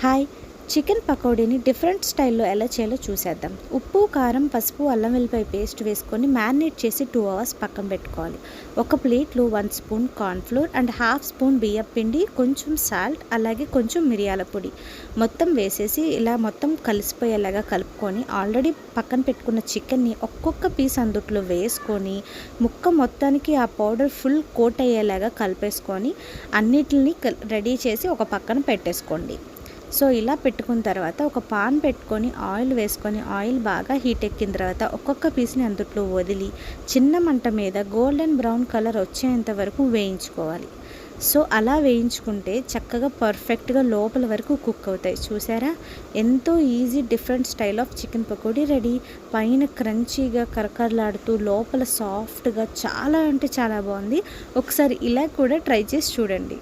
Hi, chicken పకోడీని different స్టైల్లో ఎలా చేయాలో చూసేద్దాం. ఉప్పు, కారం, పసుపు, అల్లం వెల్లిపాయ పేస్ట్ వేసుకొని మ్యారినేట్ చేసి 2 అవర్స్ పక్కన పెట్టుకోవాలి. ఒక ప్లేట్లో 1 spoon cornflour and half spoon బియ్యపు పిండి, కొంచెం సాల్ట్, అలాగే కొంచెం మిరియాల పొడి మొత్తం వేసేసి ఇలా మొత్తం కలిసిపోయేలాగా కలుపుకొని ఆల్రెడీ పక్కన పెట్టుకున్న చికెన్ని ఒక్కొక్క పీస్ అందుట్లో వేసుకొని ముక్క మొత్తానికి ఆ పౌడర్ ఫుల్ కోట్ అయ్యేలాగా కలిపేసుకొని అన్నిటిని రెడీ చేసి ఒక పక్కన పెట్టేసుకోండి. సో ఇలా పెట్టుకున్న తర్వాత ఒక పాన్ పెట్టుకొని ఆయిల్ వేసుకొని ఆయిల్ బాగా హీట్ ఎక్కిన తర్వాత ఒక్కొక్క పీస్ని అందుట్లో వదిలి చిన్న మంట మీద గోల్డెన్ బ్రౌన్ కలర్ వచ్చేంత వరకు వేయించుకోవాలి. సో అలా వేయించుకుంటే చక్కగా పర్ఫెక్ట్గా లోపల వరకు కుక్ అవుతాయి. చూసారా, ఎంతో easy different style of chicken pakodi ready. పైన క్రంచీగా కరకరలాడుతూ లోపల సాఫ్ట్గా చాలా అంటే చాలా బాగుంది. ఒకసారి ఇలా కూడా ట్రై చేసి చూడండి.